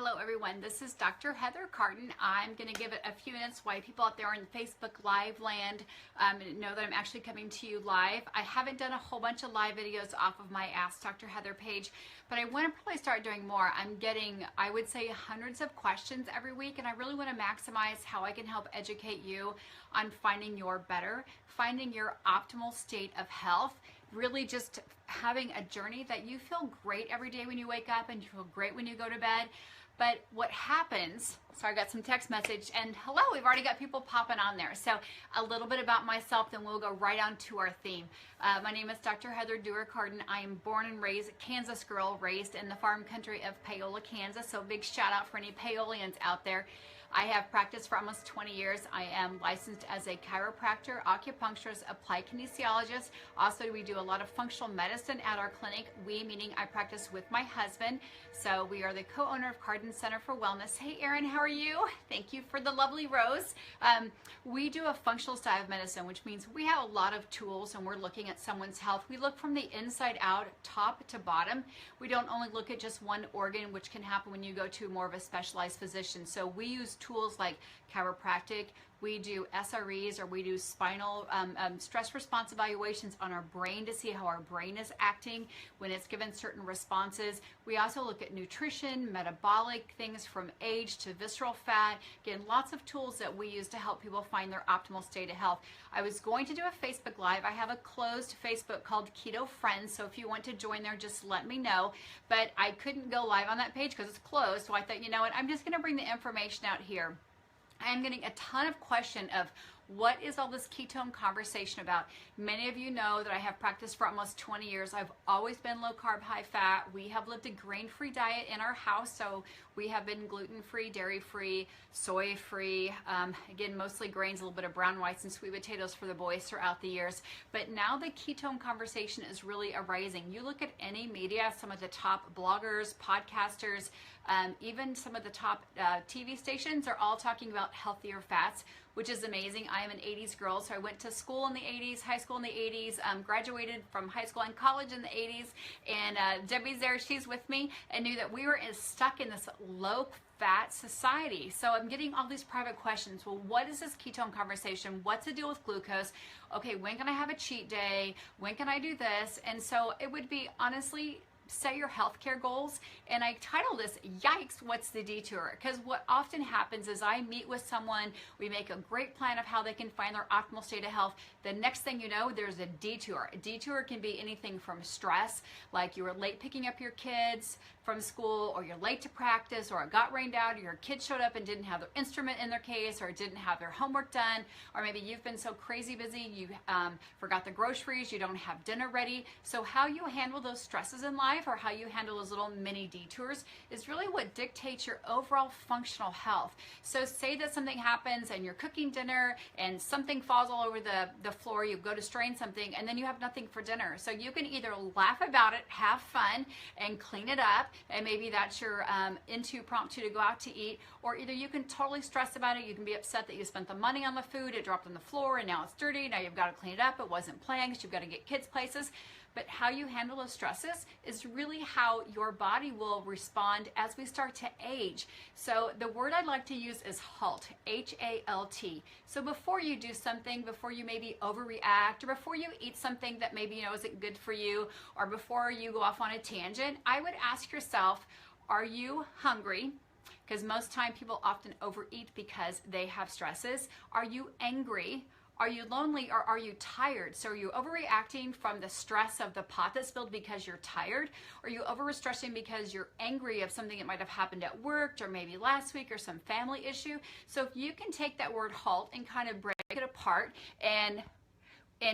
Hello everyone, this is Dr. Heather Carton. I'm going to give it a few minutes while people out there in Facebook Live land know that I'm actually coming to you live. I haven't done a whole bunch of live videos off of my Ask Dr. Heather page, but I want to probably start doing more. I'm getting, I would say, hundreds of questions every week, and I really want to maximize how I can help educate you on finding your better, finding your optimal state of health, really just having a journey that you feel great every day when you wake up and you feel great when you go to bed. But what happens, so I got some text message, and hello, we've already got people popping on there. So a little bit about myself, then we'll go right on to our theme. My name is Dr. Heather Carton. I am born and raised a Kansas girl, raised in the farm country of Paola, Kansas. So big shout out for any Paolians out there. I have practiced for almost 20 years. I am licensed as a chiropractor, acupuncturist, applied kinesiologist. Also, we do a lot of functional medicine at our clinic. We, meaning I practice with my husband. So we are the co-owner of Carton Center for Wellness. Hey, Erin, how are you? Thank you for the lovely rose. We do a functional style of medicine, which means we have a lot of tools and we're looking at someone's health. We look from the inside out, top to bottom. We don't only look at just one organ, which can happen when you go to more of a specialized physician. So we use tools like chiropractic, we do SREs, or we do spinal stress response evaluations on our brain to see how our brain is acting when it's given certain responses. We also look at nutrition, metabolic things from age to visceral fat. Again, lots of tools that we use to help people find their optimal state of health. I was going to do a Facebook Live. I have a closed Facebook called Keto Friends, so if you want to join there, just let me know. But I couldn't go live on that page because it's closed, so I thought, you know what, I'm just going to bring the information out here. I am getting a ton of question of what is all this ketone conversation about. Many of you know that I have practiced for almost 20 years. I've always been low carb, high fat. We have lived a grain-free diet in our house, so we have been gluten-free, dairy-free, soy-free, again, mostly grains, a little bit of brown rice and sweet potatoes for the boys throughout the years. But now the ketone conversation is really arising. You look at any media, some of the top bloggers, podcasters, even some of the top TV stations are all talking about healthier fats, which is amazing. I am an 80s girl, so I went to school in the 80s, high school in the 80s, graduated from high school and college in the 80s, and Debbie's there, she's with me, and knew that we were stuck in this low-fat society. So I'm getting all these private questions. Well, what is this ketone conversation? What's the deal with glucose? Okay, when can I have a cheat day? When can I do this? And so it would be, honestly, set your healthcare goals, and I title this, Yikes, What's the Detour? Because what often happens is I meet with someone, we make a great plan of how they can find their optimal state of health. The next thing you know, there's a detour. A detour can be anything from stress, like you were late picking up your kids from school, or you're late to practice, or it got rained out, or your kids showed up and didn't have their instrument in their case, or didn't have their homework done, or maybe you've been so crazy busy you forgot the groceries, you don't have dinner ready. So how you handle those stresses in life, or how you handle those little mini detours, is really what dictates your overall functional health. So say that something happens and you're cooking dinner and something falls all over the floor, you go to strain something, and then you have nothing for dinner. So you can either laugh about it, have fun, and clean it up, and maybe that's your impromptu to go out to eat, or either you can totally stress about it, you can be upset that you spent the money on the food, it dropped on the floor, and now it's dirty, now you've got to clean it up, it wasn't planned because you've got to get kids places. But how you handle those stresses is really how your body will respond as we start to age. So the word I'd like to use is HALT, H-A-L-T. So before you do something, before you maybe overreact, or before you eat something that maybe isn't good for you, or before you go off on a tangent, I would ask yourself, are you hungry? Because most time people often overeat because they have stresses. Are you angry? Are you lonely, or are you tired? So are you overreacting from the stress of the pot that spilled because you're tired? Or are you over-stressing because you're angry of something that might have happened at work, or maybe last week, or some family issue? So if you can take that word HALT and kind of break it apart, and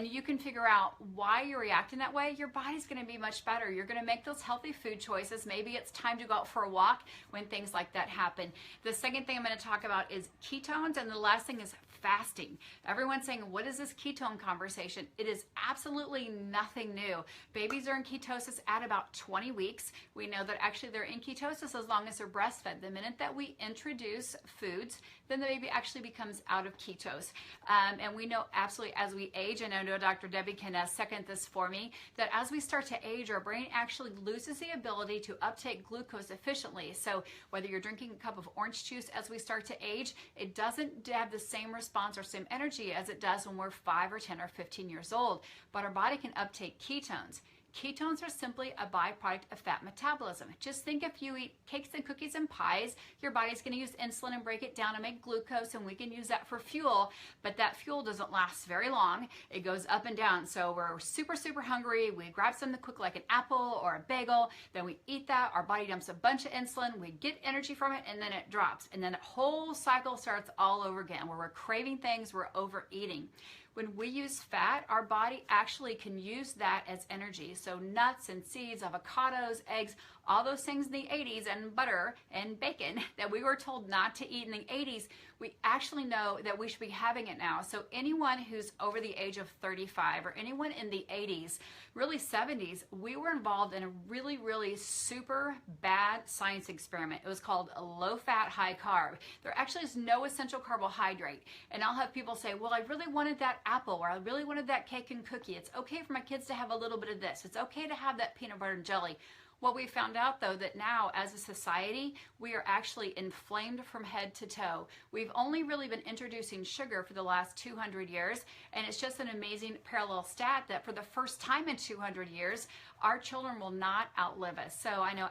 you can figure out why you're reacting that way, your body's going to be much better. You're going to make those healthy food choices. Maybe it's time to go out for a walk when things like that happen. The second thing I'm going to talk about is ketones, and the last thing is fasting. Everyone's saying, what is this ketone conversation? It is absolutely nothing new. Babies are in ketosis at about 20 weeks. We know that actually they're in ketosis as long as they're breastfed. The minute that we introduce foods, then the baby actually becomes out of ketose. And we know absolutely as we age, and I know Dr. Debbie can second this for me, that as we start to age, our brain actually loses the ability to uptake glucose efficiently. So whether you're drinking a cup of orange juice as we start to age, it doesn't have the same response or same energy as it does when we're 5 or 10 or 15 years old. But our body can uptake ketones. Ketones are simply a byproduct of fat metabolism. Just think if you eat cakes and cookies and pies, your body's going to use insulin and break it down and make glucose, and we can use that for fuel, but that fuel doesn't last very long. It goes up and down. So we're super, super hungry. We grab something quick like an apple or a bagel, then we eat that. Our body dumps a bunch of insulin. We get energy from it, and then it drops. And then the whole cycle starts all over again where we're craving things, we're overeating. When we use fat, our body actually can use that as energy. So nuts and seeds, avocados, eggs, all those things in the 80s, and butter and bacon that we were told not to eat in the 80s, we actually know that we should be having it now. So anyone who's over the age of 35 or anyone in the 80s, really 70s, we were involved in a really, really super bad science experiment. It was called a low fat, high carb. There actually is no essential carbohydrate. And I'll have people say, well, I really wanted that apple, or I really wanted that cake and cookie. It's okay for my kids to have a little bit of this. It's okay to have that peanut butter and jelly. Well, we found out, though, that now as a society, we are actually inflamed from head to toe. We've only really been introducing sugar for the last 200 years, and it's just an amazing parallel stat that for the first time in 200 years, our children will not outlive us. So I know